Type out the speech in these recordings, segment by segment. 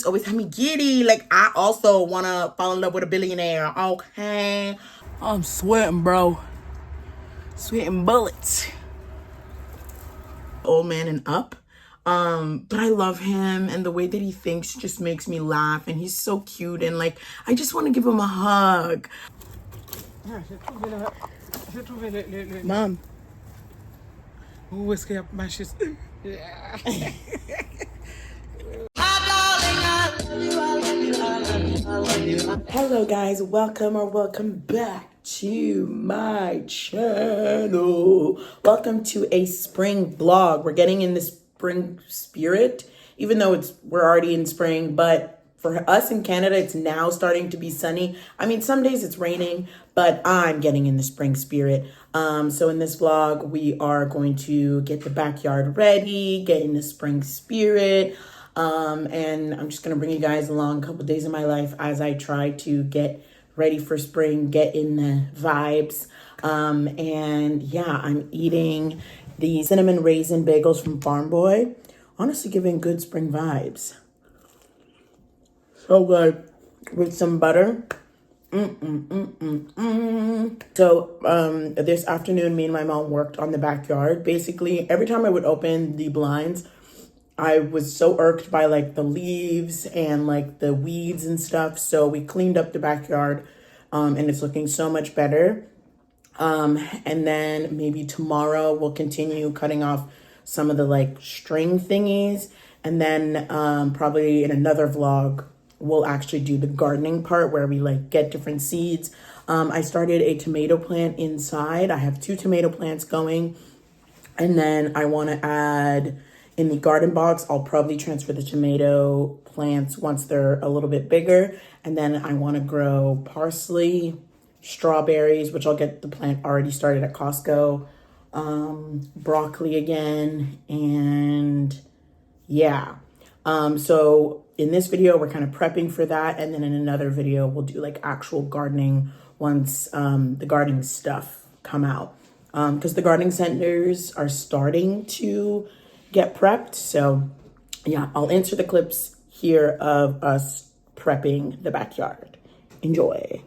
streets always have me giddy. Like, I also want to fall in love with a billionaire, okay? I'm sweating, bro. Sweating bullets. Old man and up. But I love him, and the way that he thinks just makes me laugh, and he's so cute, and like, I just want to give him a hug. Mom. Où est-ce qu'il y a ma chaise? Hello guys, welcome back to my channel. Welcome to a spring vlog. We're getting in the spring spirit, even though we're already in spring, but for us in Canada, it's now starting to be sunny. I mean, some days it's raining, but I'm getting in the spring spirit. So in this vlog, we are going to get the backyard ready, get in the spring spirit. And I'm just going to bring you guys along a couple days of my life as I try to get ready for spring, get in the vibes. And yeah, I'm eating the cinnamon raisin bagels from Farm Boy. Honestly, giving good spring vibes. So good with some butter. So this afternoon, me and my mom worked on the backyard. Basically, every time I would open the blinds, I was so irked by like the leaves and like the weeds and stuff. So we cleaned up the backyard, and it's looking so much better. And then maybe tomorrow we'll continue cutting off some of the like string thingies. And then probably in another vlog, we'll actually do the gardening part where we like get different seeds. I started a tomato plant inside. I have 2 tomato plants going. And then I want to add in the garden box, I'll probably transfer the tomato plants once they're a little bit bigger. And then I want to grow parsley, strawberries, which I'll get the plant already started at Costco, broccoli again, and yeah. So in this video, we're kind of prepping for that. And then in another video, we'll do like actual gardening once the gardening stuff come out. Because the gardening centers are starting to get prepped. So yeah, I'll insert the clips here of us prepping the backyard. Enjoy.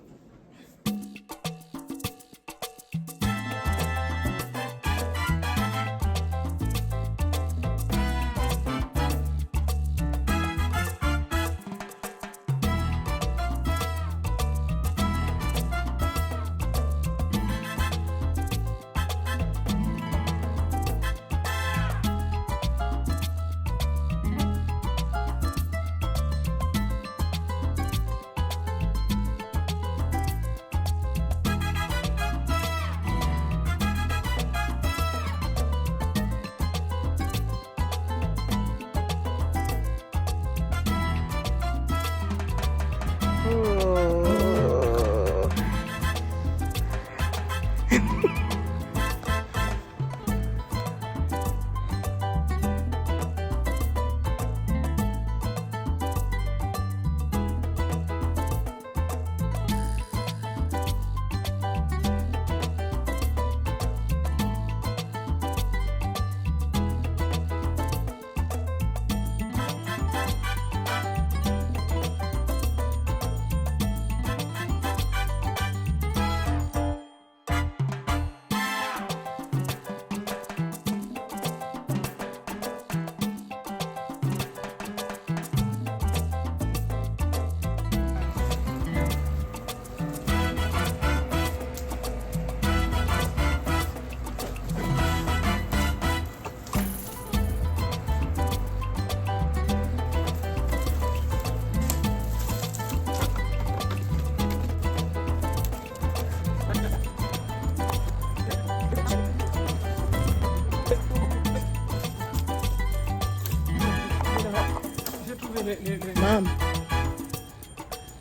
Mom.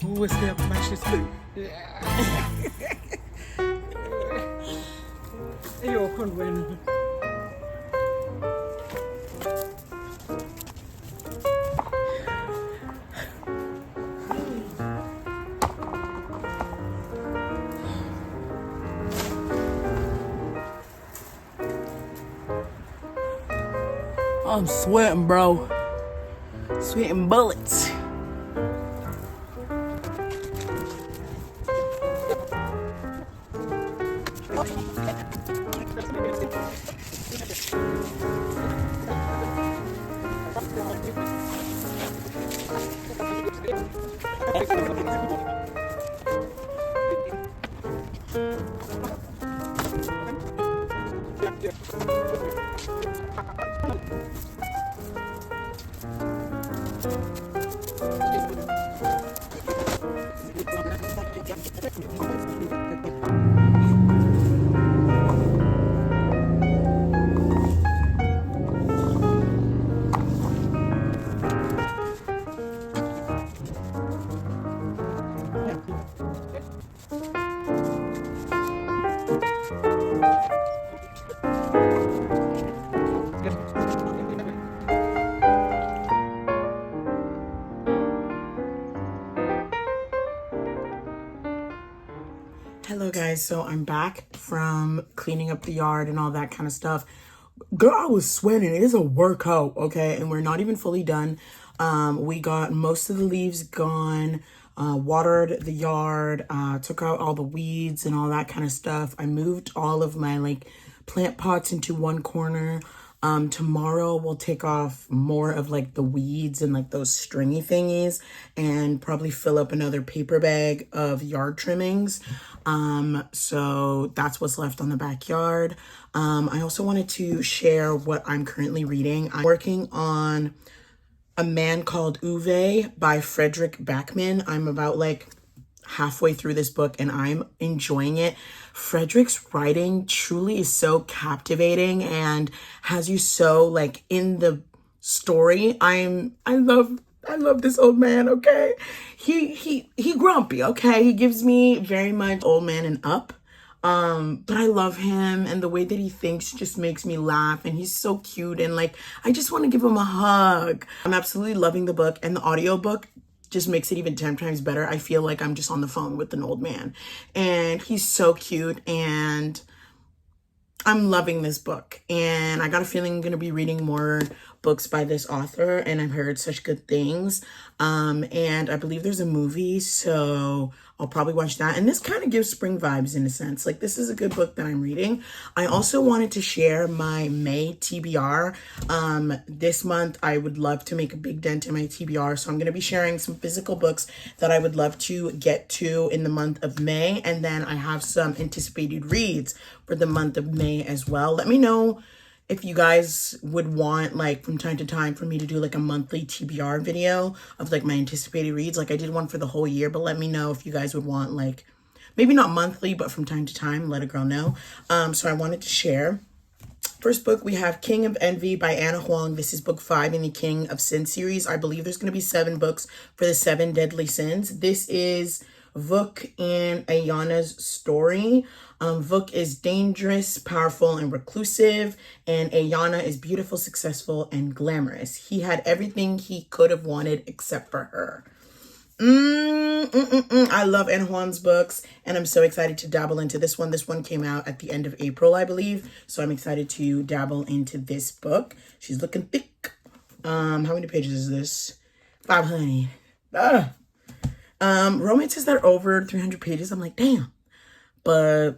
Où est-ce qu'il y a ma chaise? Yo, con I'm sweating, bro. Sweating bullets. Hello guys, so I'm back from cleaning up the yard and all that kind of stuff. Girl, I was sweating. It is a workout, okay? And we're not even fully done. We got most of the leaves gone, watered the yard, took out all the weeds and all that kind of stuff. I moved all of my like plant pots into one corner. Tomorrow we'll take off more of like the weeds and like those stringy thingies and probably fill up another paper bag of yard trimmings. So that's what's left on the backyard. I also wanted to share what I'm currently reading. I'm working on A Man Called Uwe by Frederick Backman. I'm about like halfway through this book and I'm enjoying it. Frederick's writing truly is so captivating and has you so like in the story. I love this old man, okay? He grumpy, okay? He gives me very much old man and up. But I love him and the way that he thinks just makes me laugh and he's so cute and like I just want to give him a hug. I'm absolutely loving the book and the audiobook just makes it even 10 times better. I feel like I'm just on the phone with an old man and he's so cute and I'm loving this book and I got a feeling I'm going to be reading more books by this author and I've heard such good things. And I believe there's a movie, so I'll probably watch that. And this kind of gives spring vibes in a sense. Like this is a good book that I'm reading. I also wanted to share my May TBR. This month I would love to make a big dent in my TBR. So I'm going to be sharing some physical books that I would love to get to in the month of May. And then I have some anticipated reads for the month of May as well. Let me know if you guys would want like from time to time for me to do like a monthly TBR video of like my anticipated reads. Like I did one for the whole year, but let me know if you guys would want like, maybe not monthly, but from time to time, let a girl know. So I wanted to share. First book, we have King of Envy by Anna Huang. This is book 5 in the King of Sin series. I believe there's going to be 7 books for the 7 deadly sins. This is Vuk and Ayana's story. Vuk is dangerous, powerful, and reclusive, and Ayana is beautiful, successful, and glamorous. He had everything he could have wanted except for her. I love Anna Huang's books, and I'm so excited to dabble into this one. This one came out at the end of April, I believe, so I'm excited to dabble into this book. She's looking thick. How many pages is this? 500. Romances that are over 300 pages, I'm like, damn. But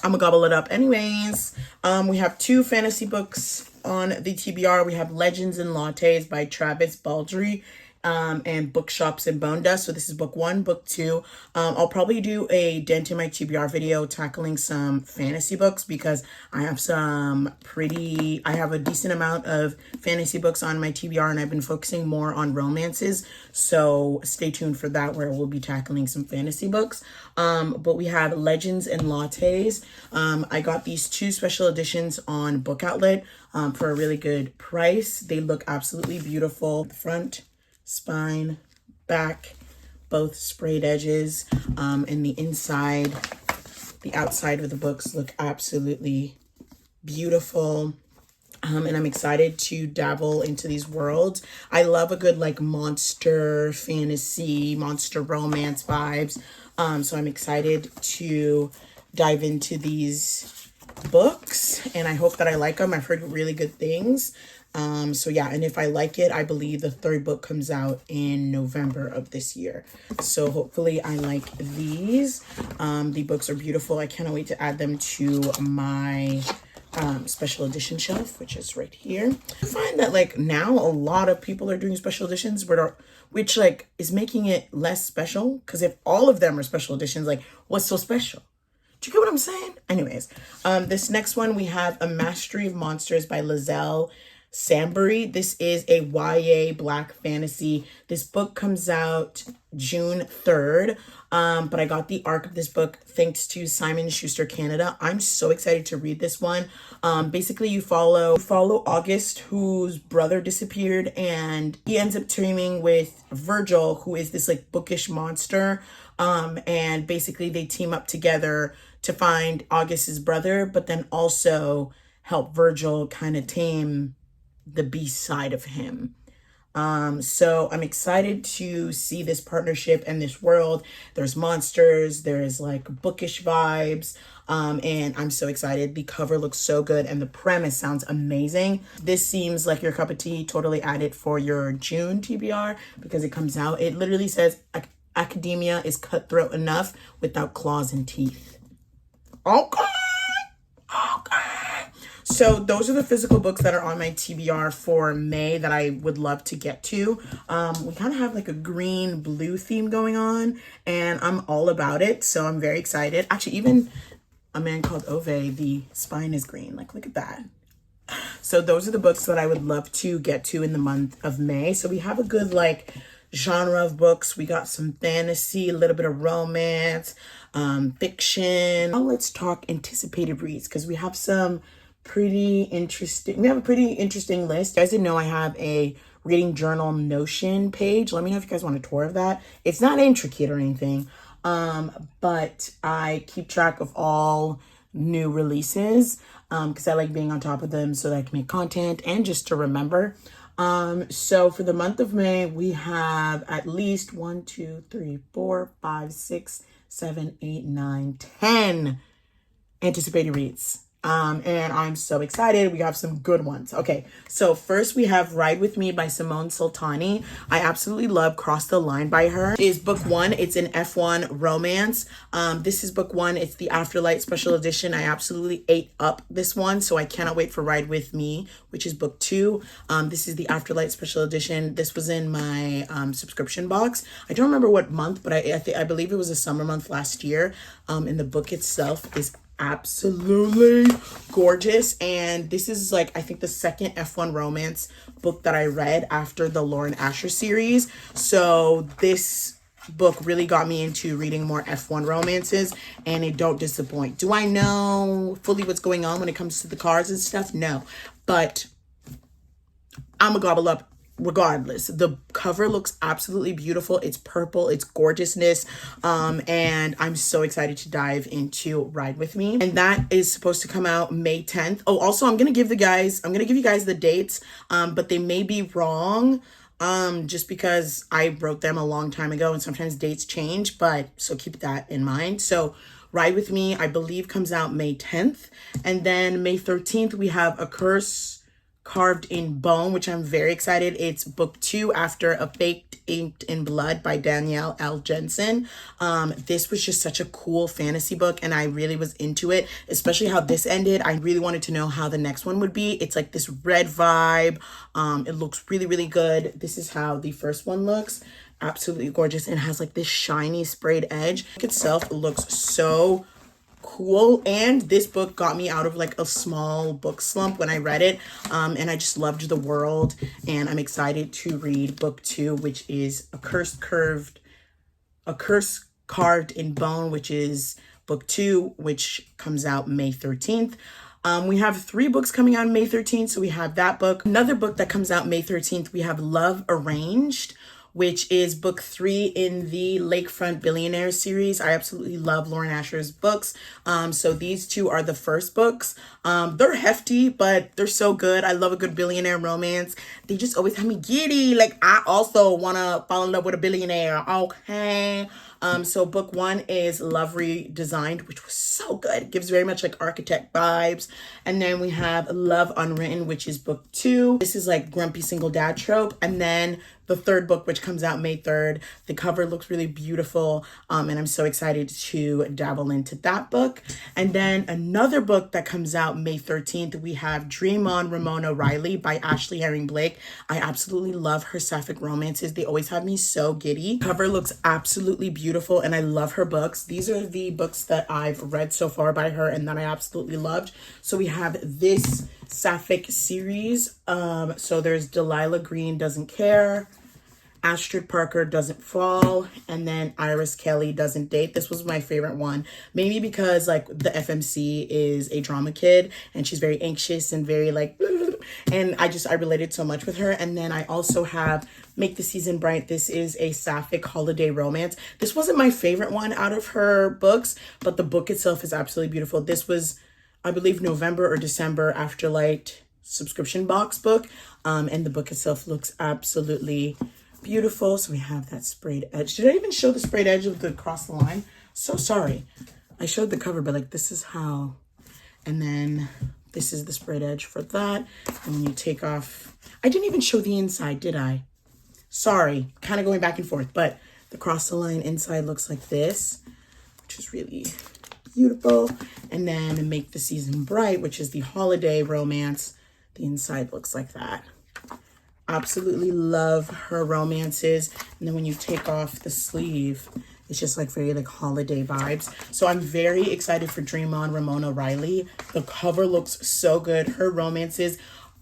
I'm gonna gobble it up anyways. We have 2 fantasy books on the TBR. We have Legends and Lattes by Travis Baldry and Bookshops and Bone Dust. So this is book 1. Book 2, I'll probably do a dent in my TBR video tackling some fantasy books because I have I have a decent amount of fantasy books on my TBR and I've been focusing more on romances. So stay tuned for that where we'll be tackling some fantasy books. But we have Legends and Lattes. I got these 2 special editions on Book Outlet for a really good price. They look absolutely beautiful. The front, spine, back, both sprayed edges, and the inside, the outside of the books look absolutely beautiful. And I'm excited to dabble into these worlds. I love a good like monster fantasy, monster romance vibes. So I'm excited to dive into these books and I hope that I like them. I've heard really good things. So yeah, and if I like it, I believe the 3rd book comes out in November of this year. So hopefully I like these. The books are beautiful. I cannot wait to add them to my special edition shelf, which is right here. I find that like now a lot of people are doing special editions, which like is making it less special. Because if all of them are special editions, like what's so special? Do you get what I'm saying? Anyways, this next one we have A Mastery of Monsters by Lizelle Sambury. This is a YA black fantasy. This book comes out June 3rd. But I got the arc of this book thanks to Simon Schuster Canada. I'm so excited to read this one. Basically you follow August, whose brother disappeared, and he ends up teaming with Virgil, who is this like bookish monster. And basically they team up together to find August's brother, but then also help Virgil kind of tame the beast side of him. So I'm excited to see this partnership and this world. There's monsters, there's like bookish vibes, and I'm so excited. The cover looks so good and the premise sounds amazing. This seems like your cup of tea. Totally add it for your June TBR because it comes out. It literally says academia is cutthroat enough without claws and teeth. Okay. So those are the physical books that are on my TBR for May that I would love to get to. We kind of have like a green blue theme going on and I'm all about it. So I'm very excited. Actually, even A Man Called Ove, the spine is green. Like, look at that. So those are the books that I would love to get to in the month of May. So we have a good like genre of books. We got some fantasy, a little bit of romance, fiction. Now let's talk anticipated reads because we have a pretty interesting list. You guys didn't know I have a reading journal Notion page. Let me know if you guys want a tour of that. It's not intricate or anything, but I keep track of all new releases because I like being on top of them so that I can make content and just to remember. So for the month of May, we have at least 1, 2, 3, 4, 5, 6, 7, 8, 9, 10 anticipated reads. And I'm so excited. We have some good ones. Okay, so first we have Ride With Me by Simone Sultani. I absolutely love Cross the Line by her. It is book 1. It's an F1 romance. This is book 1. It's the Afterlight special edition. I absolutely ate up this one, so I cannot wait for Ride With Me, which is book 2. This is the Afterlight special edition. This was in my subscription box. I don't remember what month, but I believe it was a summer month last year. And the book itself is absolutely gorgeous, and this is like I think the second F1 romance book that I read after the Lauren Asher series. So this book really got me into reading more F1 romances, and it don't disappoint. Do I know fully what's going on when it comes to the cars and stuff? No, but I'm a gobble up regardless. The cover looks absolutely beautiful. It's purple, it's gorgeousness, and I'm so excited to dive into Ride With Me, and that is supposed to come out May 10th. Oh, also I'm gonna give you guys the dates, but they may be wrong, just because I wrote them a long time ago and sometimes dates change, but so keep that in mind. So Ride With Me, I believe, comes out May 10th, and then May 13th we have A Curse Carved in Bone, which I'm very excited. It's book 2 after A Faked Inked in Blood by Danielle L. Jensen. This was just such a cool fantasy book and I really was into it, especially how this ended. I really wanted to know how the next one would be. It's like this red vibe. It looks really, really good. This is how the first one looks. Absolutely gorgeous. And has like this shiny sprayed edge. The book itself looks so cool, and this book got me out of like a small book slump when I read it, and I just loved the world, and I'm excited to read book 2, which is A Curse Carved in Bone, which is book 2, which comes out May 13th. We have 3 books coming out May 13th, so we have that book. Another book that comes out May 13th, we have Love Arranged, which is book 3 in the Lakefront Billionaire series. I absolutely love Lauren Asher's books. So these 2 are the first books. They're hefty, but they're so good. I love a good billionaire romance. They just always have me giddy. Like, I also want to fall in love with a billionaire. Okay. So book 1 is Love Redesigned, which was so good. It gives very much like architect vibes. And then we have Love Unwritten, which is book 2. This is like grumpy single dad trope. And then the third book, which comes out May 3rd. The cover looks really beautiful, and I'm so excited to dabble into that book. And then another book that comes out May 13th, we have Dream On, Ramona Riley by Ashley Herring Blake. I absolutely love her sapphic romances. They always have me so giddy. Cover looks absolutely beautiful, and I love her books. These are the books that I've read so far by her and that I absolutely loved. So we have this sapphic series. So there's Delilah Green Doesn't Care, Astrid Parker Doesn't Fall, and then Iris Kelly Doesn't Date. This was my favorite one, maybe because like the FMC is a drama kid and she's very anxious and very like, and I related so much with her. And then I also have Make the Season Bright. This is a sapphic holiday romance. This wasn't my favorite one out of her books, but the book itself is absolutely beautiful. This was, I believe, November or December Afterlight subscription box book, and the book itself looks absolutely beautiful. So we have that sprayed edge. Did I even show the sprayed edge of the Across the Line? So sorry. I showed the cover, but like this is how, and then this is the sprayed edge for that. And when you take off, I didn't even show the inside, did I? Sorry, kind of going back and forth, but the Across the Line inside looks like this, which is really beautiful. And then Make the Season Bright, which is the holiday romance. The inside looks like that. Absolutely love her romances. And then when you take off the sleeve, it's just like very like holiday vibes. So I'm very excited for Dream On, Ramona Riley. The cover looks so good. Her romances,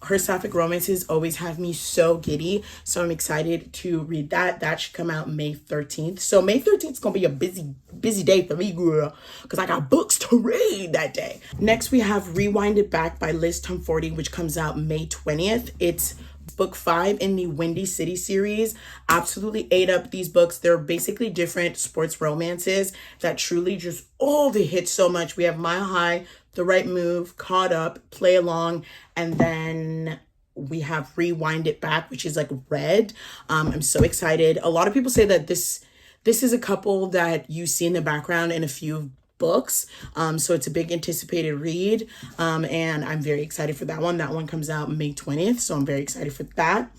her sapphic romances always have me so giddy. So I'm excited to read that. That should come out May 13th. So May 13th is going to be a busy day for me, girl, because I got books to read that day. Next, we have Rewind It Back by Liz Tumforty, which comes out May 20th. It's book 5 in the Windy City series. Absolutely ate up these books. They're basically different sports romances that truly just, oh, they hit so much. We have Mile High, The Right Move, Caught Up, Play Along, and then we have Rewind It Back, which is like red. I'm so excited. A lot of people say that this is a couple that you see in the background in a few books, so it's a big anticipated read, and I'm very excited for that one. That one comes out May 20th, so I'm very excited for that.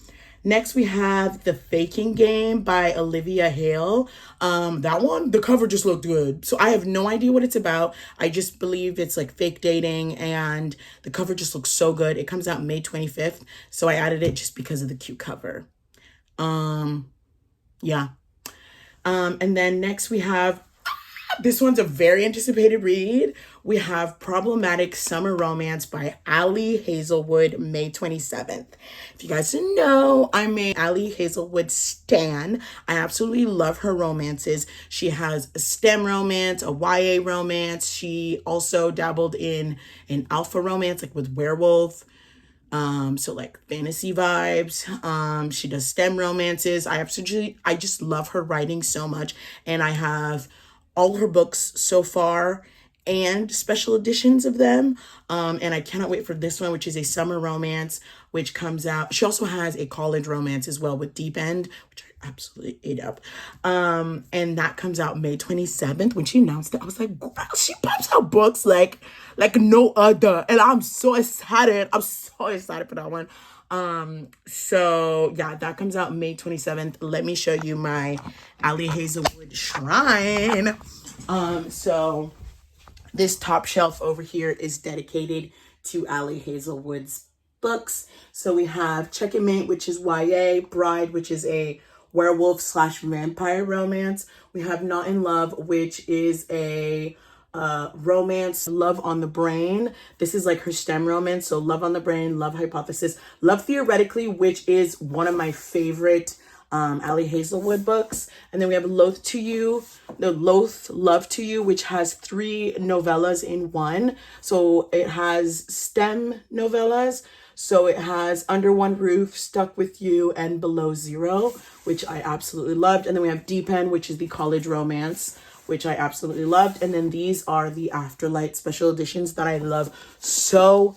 Next, we have The Faking Game by Olivia Hale. That one, the cover just looked good, so I have no idea what it's about. I just believe it's like fake dating, and the cover just looks so good. It comes out May 25th, so I added it just because of the cute cover. Yeah. And then next we have, this one's a very anticipated read. We have Problematic Summer Romance by Allie Hazelwood, May 27th. If you guys didn't know, I'm a Allie Hazelwood stan. I absolutely love her romances. She has a STEM romance, a YA romance. She also dabbled in an alpha romance, like with werewolf. So like fantasy vibes. She does STEM romances. I just love her writing so much. And I have all her books so far and special editions of them. And I cannot wait for this one, which is a summer romance, which comes out. She also has a college romance as well with Deep End, which I absolutely ate up. And that comes out May 27th. When she announced it, I was like, girl, she pops out books like no other. And I'm so excited. I'm so excited for that one. So yeah, that comes out May 27th. Let me show you my Allie Hazelwood shrine. So this top shelf over here is dedicated to Allie Hazelwood's books. So we have Checkmate, which is YA, Bride, which is a werewolf / vampire romance. We have Not in Love, which is a romance. Love on the Brain. This is like her STEM romance. So Love on the Brain, Love Hypothesis, Love Theoretically, which is one of my favorite Allie Hazelwood books. And then we have Loath Love to You, which has 3 novellas in one. So it has STEM novellas. So it has Under One Roof, Stuck with You, and Below Zero, which I absolutely loved. And then we have Deep End, which is the college romance, which I absolutely loved. And then these are the Afterlight special editions that I love so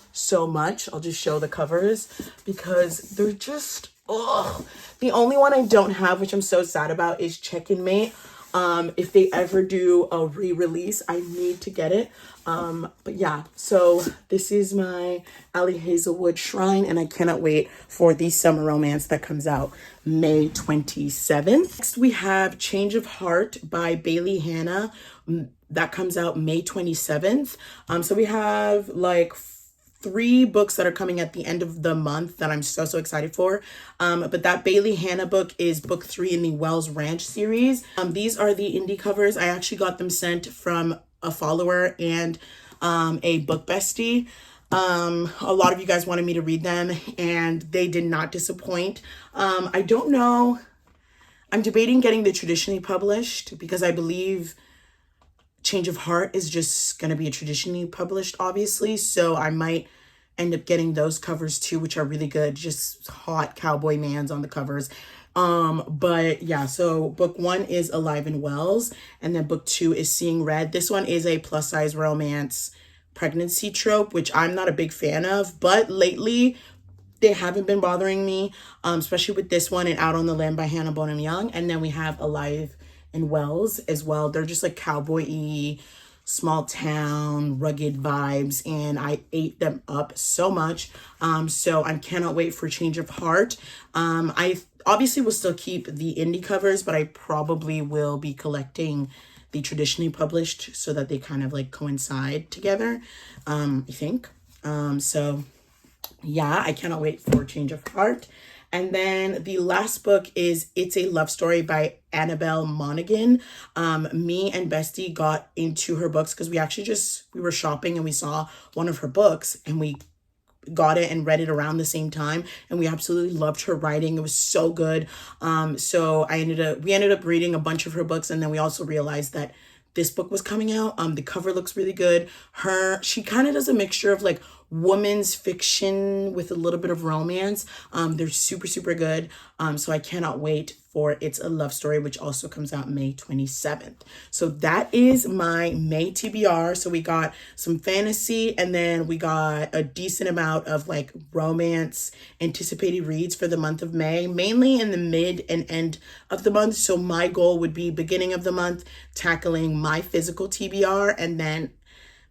much. I'll just show the covers because they're just, oh. The only one I don't have, which I'm so sad about, is Check and Mate. If they ever do a re-release, I need to get it. But yeah, so this is my Ali Hazelwood Shrine, and I cannot wait for the summer romance that comes out May 27th. Next, we have Change of Heart by Bailey Hannah. That comes out May 27th. So we have like 3 books that are coming at the end of the month that I'm so excited for. But that Bailey Hannah book is book 3 in the Wells Ranch series. These are the indie covers. I actually got them sent from a follower and a book bestie. A lot of you guys wanted me to read them, and they did not disappoint. I don't know. I'm debating getting the traditionally published because I believe Change of Heart is just going to be a traditionally published, obviously. So I might end up getting those covers too, which are really good. Just hot cowboy mans on the covers. But yeah, so book 1 is Alive and Wells, and then book 2 is Seeing Red. This one is a plus size romance pregnancy trope, which I'm not a big fan of, but lately they haven't been bothering me, especially with this one and Out on the Limb by Hannah Bonham Young. And then we have Alive and Wells as well. They're just like cowboy-y, small town, rugged vibes, and I ate them up so much. So I cannot wait for Change of Heart. I obviously will still keep the indie covers, but I probably will be collecting the traditionally published so that they kind of like coincide together, I think. So yeah, I cannot wait for Change of Heart. And then the last book is It's a Love Story by Annabelle Monaghan. Me and Bestie got into her books because we were shopping and we saw one of her books and we got it and read it around the same time, and we absolutely loved her writing. It was so good. So we ended up reading a bunch of her books, and then we also realized that this book was coming out. The cover looks really good. She kind of does a mixture of like women's fiction with a little bit of romance. They're super good. So I cannot wait for It's a Love Story, which also comes out May 27th. So that is my May TBR. So we got some fantasy, and then we got a decent amount of like romance anticipated reads for the month of May, mainly in the mid and end of the month. So my goal would be beginning of the month tackling my physical TBR, and then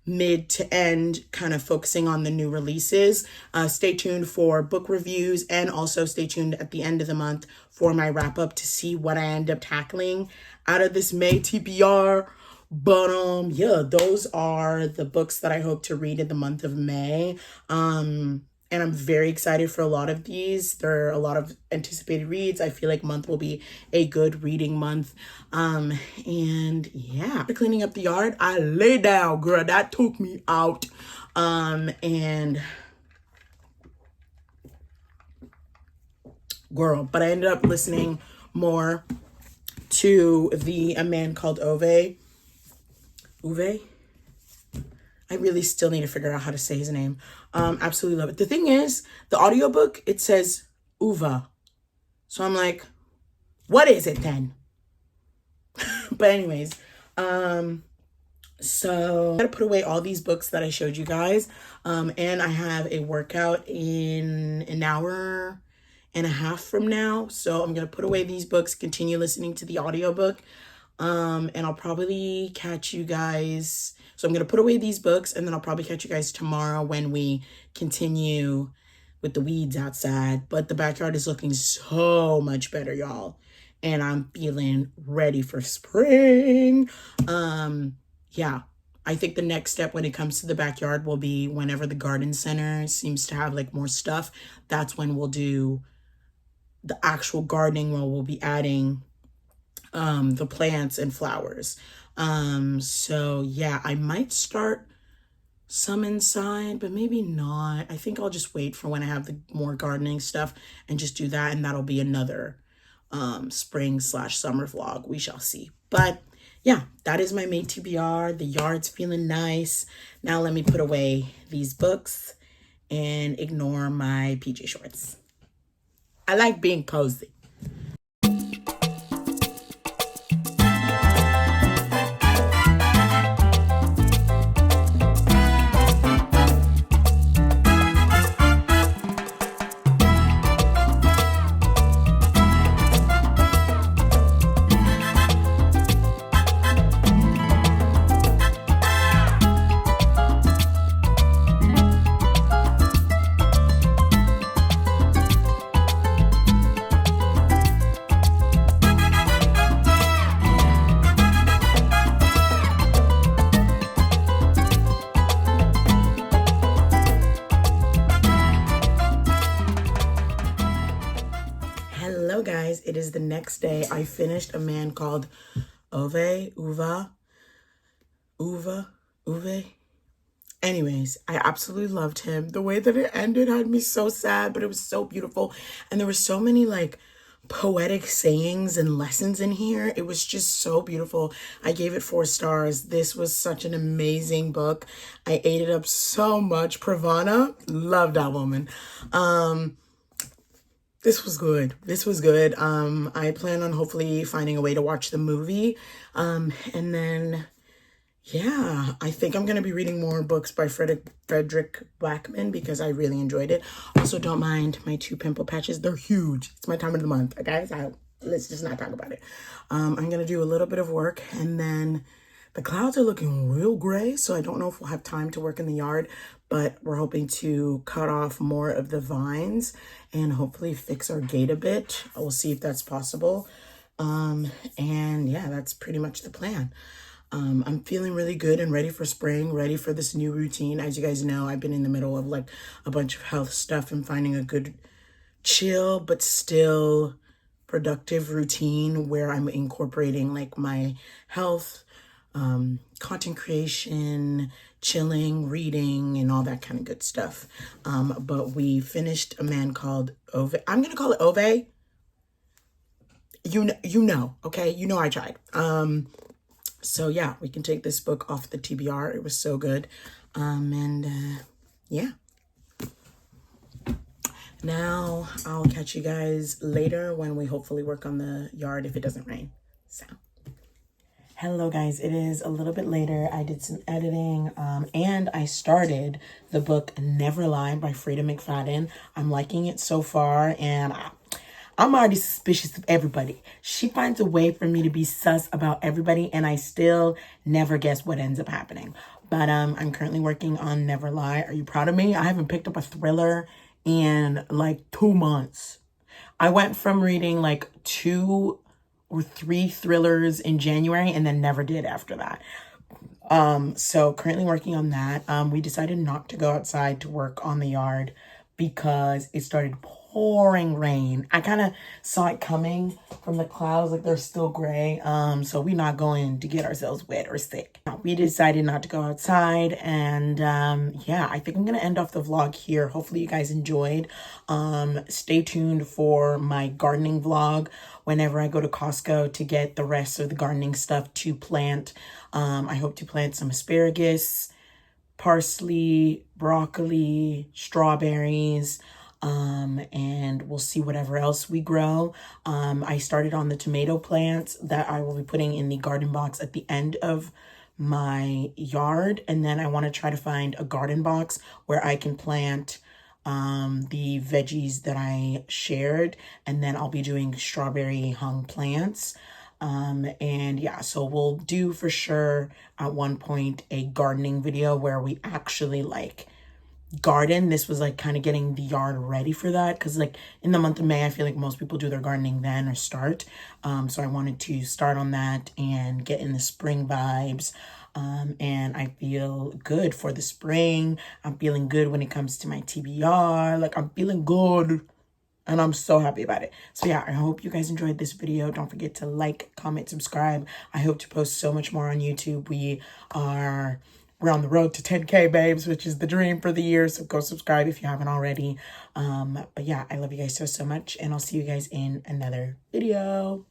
mid to end kind of focusing on the new releases. Stay tuned for book reviews, and also stay tuned at the end of the month for my wrap up to see what I end up tackling out of this May TBR. But yeah, those are the books that I hope to read in the month of May. And I'm very excited for a lot of these. There are a lot of anticipated reads. I feel like month will be a good reading month. And yeah, after cleaning up the yard, I lay down, girl. That took me out. And girl, but I ended up listening more to A Man Called Ove. Uwe? I really still need to figure out how to say his name. Absolutely love it. The thing is, the audiobook, it says Uva. So I'm like, what is it then? But anyways, so I gotta put away all these books that I showed you guys. And I have a workout in an hour and a half from now. So I'm gonna put away these books, continue listening to the audiobook. And I'll probably catch you guys. So I'm going to put away these books, and then I'll probably catch you guys tomorrow when we continue with the weeds outside. But the backyard is looking so much better, y'all. And I'm feeling ready for spring. Yeah, I think the next step when it comes to the backyard will be whenever the garden center seems to have like more stuff. That's when we'll do the actual gardening, where we'll be adding the plants and flowers. So yeah, I might start some inside, but maybe not. I think I'll just wait for when I have the more gardening stuff and just do that, and that'll be another spring/summer vlog. We shall see. But yeah, that is my May TBR. The yard's feeling nice. Now let me put away these books and ignore my PJ shorts. I like being cozy. Hello guys, it is the next day. I finished A Man Called Uva. Anyways, I absolutely loved him. The way that it ended had me so sad, but it was so beautiful. And there were so many like poetic sayings and lessons in here. It was just so beautiful. I gave it 4 stars. This was such an amazing book. I ate it up so much. Pravana, love that woman. This was good. This was good. I plan on hopefully finding a way to watch the movie. And then, yeah, I think I'm going to be reading more books by Frederick Blackman because I really enjoyed it. Also, don't mind my 2 pimple patches. They're huge. It's my time of the month, okay? So let's just not talk about it. I'm going to do a little bit of work, and then the clouds are looking real gray, so I don't know if we'll have time to work in the yard, but we're hoping to cut off more of the vines and hopefully fix our gate a bit. We'll see if that's possible. And yeah, that's pretty much the plan. I'm feeling really good and ready for spring, ready for this new routine. As you guys know, I've been in the middle of like a bunch of health stuff and finding a good chill but still productive routine where I'm incorporating like my health, content creation, chilling, reading, and all that kind of good stuff. But we finished A Man Called Ove. I'm gonna call it Ove. You know, okay? You know I tried. So yeah, we can take this book off the TBR. It was so good. Yeah. Now I'll catch you guys later when we hopefully work on the yard if it doesn't rain. So hello guys, it is a little bit later. I did some editing and I started the book Never Lie by Frida McFadden. I'm liking it so far, and I'm already suspicious of everybody. She finds a way for me to be sus about everybody, and I still never guess what ends up happening. But I'm currently working on Never Lie. Are you proud of me? I haven't picked up a thriller in like 2 months. I went from reading like 2 or 3 thrillers in January and then never did after that. So currently working on that. We decided not to go outside to work on the yard because it started pouring rain. I kind of saw it coming from the clouds, like they're still gray. So we're not going to get ourselves wet or sick. We decided not to go outside, and yeah, I think I'm gonna end off the vlog here. Hopefully you guys enjoyed. Stay tuned for my gardening vlog whenever I go to Costco to get the rest of the gardening stuff to plant. I hope to plant some asparagus, parsley, broccoli, strawberries, and we'll see whatever else we grow. I started on the tomato plants that I will be putting in the garden box at the end of my yard, and then I want to try to find a garden box where I can plant the veggies that I shared, and then I'll be doing strawberry hung plants. And yeah, so we'll do for sure at one point a gardening video where we actually like garden. This was like kind of getting the yard ready for that, because like in the month of May I feel like most people do their gardening then or start. So I wanted to start on that and get in the spring vibes. And I feel good for the spring. I'm feeling good when it comes to my TBR. Like I'm feeling good. And I'm so happy about it. So yeah, I hope you guys enjoyed this video. Don't forget to like, comment, subscribe. I hope to post so much more on YouTube. We're on the road to 10K, babes, which is the dream for the year. So go subscribe if you haven't already. But yeah, I love you guys so much. And I'll see you guys in another video.